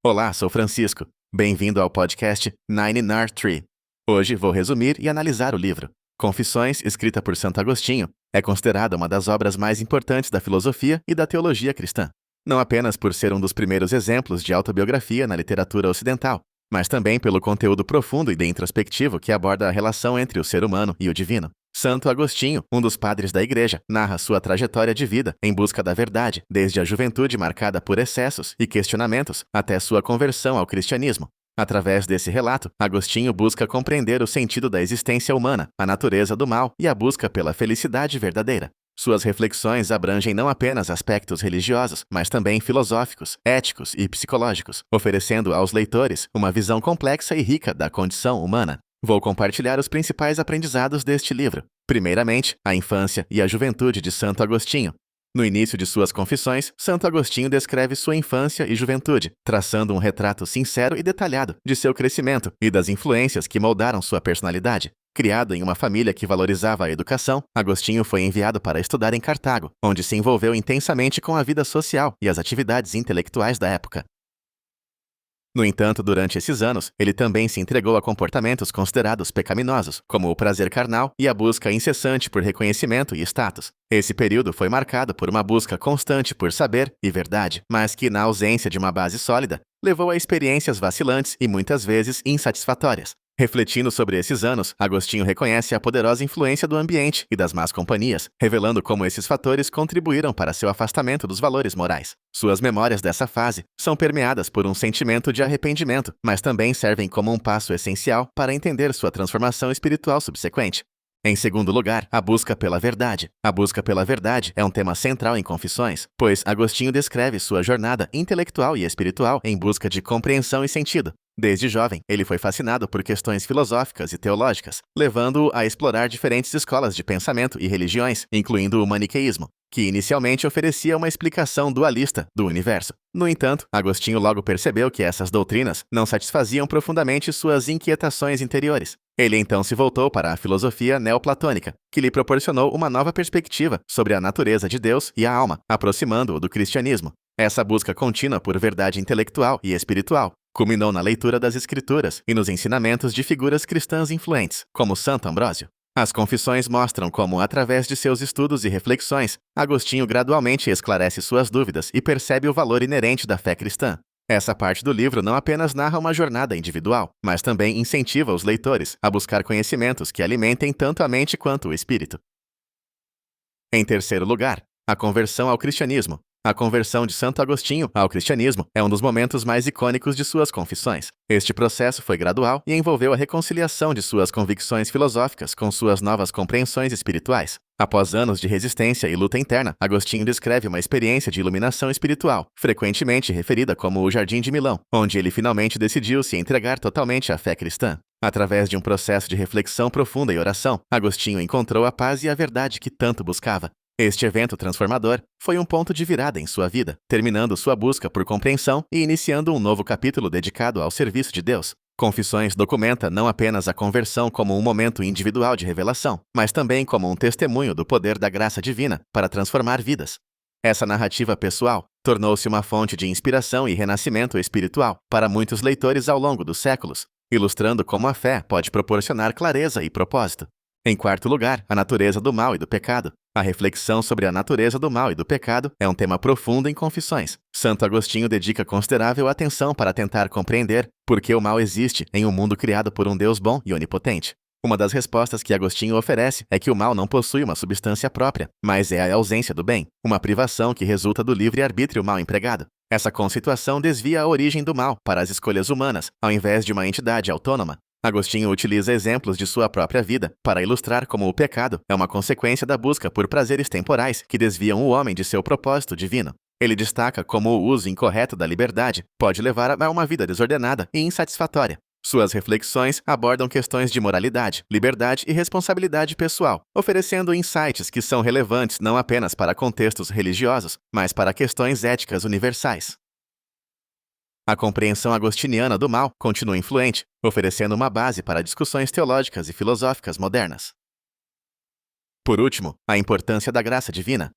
Olá, sou Francisco. Bem-vindo ao podcast Nine Nard Tree. Hoje vou resumir e analisar o livro. Confissões, escrita por Santo Agostinho, é considerada uma das obras mais importantes da filosofia e da teologia cristã. Não apenas por ser um dos primeiros exemplos de autobiografia na literatura ocidental, mas também pelo conteúdo profundo e introspectivo que aborda a relação entre o ser humano e o divino. Santo Agostinho, um dos padres da Igreja, narra sua trajetória de vida em busca da verdade, desde a juventude marcada por excessos e questionamentos até sua conversão ao cristianismo. Através desse relato, Agostinho busca compreender o sentido da existência humana, a natureza do mal e a busca pela felicidade verdadeira. Suas reflexões abrangem não apenas aspectos religiosos, mas também filosóficos, éticos e psicológicos, oferecendo aos leitores uma visão complexa e rica da condição humana. Vou compartilhar os principais aprendizados deste livro. Primeiramente, a infância e a juventude de Santo Agostinho. No início de suas confissões, Santo Agostinho descreve sua infância e juventude, traçando um retrato sincero e detalhado de seu crescimento e das influências que moldaram sua personalidade. Criado em uma família que valorizava a educação, Agostinho foi enviado para estudar em Cartago, onde se envolveu intensamente com a vida social e as atividades intelectuais da época. No entanto, durante esses anos, ele também se entregou a comportamentos considerados pecaminosos, como o prazer carnal e a busca incessante por reconhecimento e status. Esse período foi marcado por uma busca constante por saber e verdade, mas que, na ausência de uma base sólida, levou a experiências vacilantes e muitas vezes insatisfatórias. Refletindo sobre esses anos, Agostinho reconhece a poderosa influência do ambiente e das más companhias, revelando como esses fatores contribuíram para seu afastamento dos valores morais. Suas memórias dessa fase são permeadas por um sentimento de arrependimento, mas também servem como um passo essencial para entender sua transformação espiritual subsequente. Em segundo lugar, a busca pela verdade. A busca pela verdade é um tema central em Confissões, pois Agostinho descreve sua jornada intelectual e espiritual em busca de compreensão e sentido. Desde jovem, ele foi fascinado por questões filosóficas e teológicas, levando-o a explorar diferentes escolas de pensamento e religiões, incluindo o maniqueísmo, que inicialmente oferecia uma explicação dualista do universo. No entanto, Agostinho logo percebeu que essas doutrinas não satisfaziam profundamente suas inquietações interiores. Ele então se voltou para a filosofia neoplatônica, que lhe proporcionou uma nova perspectiva sobre a natureza de Deus e a alma, aproximando-o do cristianismo. Essa busca contínua por verdade intelectual e espiritual culminou na leitura das Escrituras e nos ensinamentos de figuras cristãs influentes, como Santo Ambrósio. As Confissões mostram como, através de seus estudos e reflexões, Agostinho gradualmente esclarece suas dúvidas e percebe o valor inerente da fé cristã. Essa parte do livro não apenas narra uma jornada individual, mas também incentiva os leitores a buscar conhecimentos que alimentem tanto a mente quanto o espírito. Em terceiro lugar, a conversão ao cristianismo. A conversão de Santo Agostinho ao cristianismo é um dos momentos mais icônicos de suas confissões. Este processo foi gradual e envolveu a reconciliação de suas convicções filosóficas com suas novas compreensões espirituais. Após anos de resistência e luta interna, Agostinho descreve uma experiência de iluminação espiritual, frequentemente referida como o Jardim de Milão, onde ele finalmente decidiu se entregar totalmente à fé cristã. Através de um processo de reflexão profunda e oração, Agostinho encontrou a paz e a verdade que tanto buscava. Este evento transformador foi um ponto de virada em sua vida, terminando sua busca por compreensão e iniciando um novo capítulo dedicado ao serviço de Deus. Confissões documenta não apenas a conversão como um momento individual de revelação, mas também como um testemunho do poder da graça divina para transformar vidas. Essa narrativa pessoal tornou-se uma fonte de inspiração e renascimento espiritual para muitos leitores ao longo dos séculos, ilustrando como a fé pode proporcionar clareza e propósito. Em quarto lugar, a natureza do mal e do pecado. A reflexão sobre a natureza do mal e do pecado é um tema profundo em Confissões. Santo Agostinho dedica considerável atenção para tentar compreender por que o mal existe em um mundo criado por um Deus bom e onipotente. Uma das respostas que Agostinho oferece é que o mal não possui uma substância própria, mas é a ausência do bem, uma privação que resulta do livre-arbítrio mal empregado. Essa conceituação desvia a origem do mal para as escolhas humanas, ao invés de uma entidade autônoma. Agostinho utiliza exemplos de sua própria vida para ilustrar como o pecado é uma consequência da busca por prazeres temporais que desviam o homem de seu propósito divino. Ele destaca como o uso incorreto da liberdade pode levar a uma vida desordenada e insatisfatória. Suas reflexões abordam questões de moralidade, liberdade e responsabilidade pessoal, oferecendo insights que são relevantes não apenas para contextos religiosos, mas para questões éticas universais. A compreensão agostiniana do mal continua influente, oferecendo uma base para discussões teológicas e filosóficas modernas. Por último, a importância da graça divina.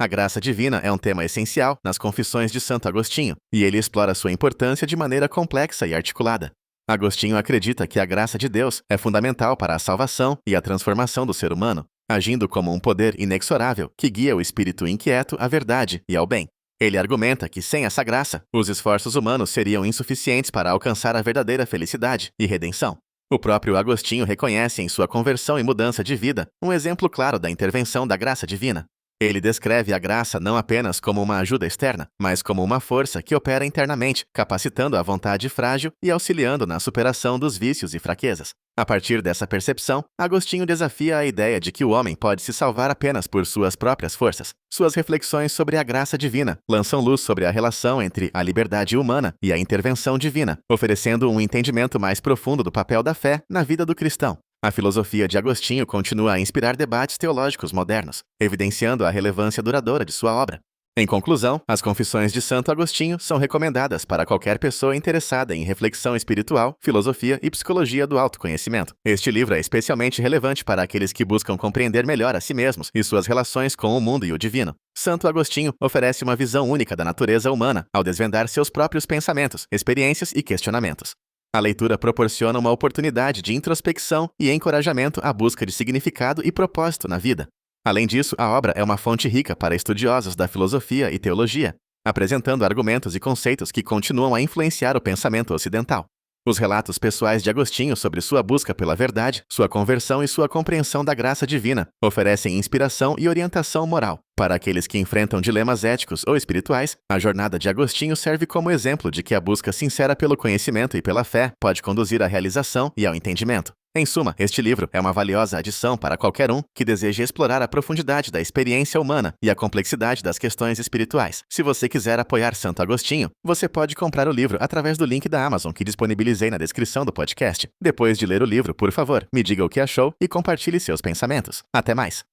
A graça divina é um tema essencial nas Confissões de Santo Agostinho, e ele explora sua importância de maneira complexa e articulada. Agostinho acredita que a graça de Deus é fundamental para a salvação e a transformação do ser humano, agindo como um poder inexorável que guia o espírito inquieto à verdade e ao bem. Ele argumenta que, sem essa graça, os esforços humanos seriam insuficientes para alcançar a verdadeira felicidade e redenção. O próprio Agostinho reconhece em sua conversão e mudança de vida um exemplo claro da intervenção da graça divina. Ele descreve a graça não apenas como uma ajuda externa, mas como uma força que opera internamente, capacitando a vontade frágil e auxiliando na superação dos vícios e fraquezas. A partir dessa percepção, Agostinho desafia a ideia de que o homem pode se salvar apenas por suas próprias forças. Suas reflexões sobre a graça divina lançam luz sobre a relação entre a liberdade humana e a intervenção divina, oferecendo um entendimento mais profundo do papel da fé na vida do cristão. A filosofia de Agostinho continua a inspirar debates teológicos modernos, evidenciando a relevância duradoura de sua obra. Em conclusão, as Confissões de Santo Agostinho são recomendadas para qualquer pessoa interessada em reflexão espiritual, filosofia e psicologia do autoconhecimento. Este livro é especialmente relevante para aqueles que buscam compreender melhor a si mesmos e suas relações com o mundo e o divino. Santo Agostinho oferece uma visão única da natureza humana ao desvendar seus próprios pensamentos, experiências e questionamentos. A leitura proporciona uma oportunidade de introspecção e encorajamento à busca de significado e propósito na vida. Além disso, a obra é uma fonte rica para estudiosos da filosofia e teologia, apresentando argumentos e conceitos que continuam a influenciar o pensamento ocidental. Os relatos pessoais de Agostinho sobre sua busca pela verdade, sua conversão e sua compreensão da graça divina oferecem inspiração e orientação moral. Para aqueles que enfrentam dilemas éticos ou espirituais, a jornada de Agostinho serve como exemplo de que a busca sincera pelo conhecimento e pela fé pode conduzir à realização e ao entendimento. Em suma, este livro é uma valiosa adição para qualquer um que deseje explorar a profundidade da experiência humana e a complexidade das questões espirituais. Se você quiser apoiar Santo Agostinho, você pode comprar o livro através do link da Amazon que disponibilizei na descrição do podcast. Depois de ler o livro, por favor, me diga o que achou e compartilhe seus pensamentos. Até mais!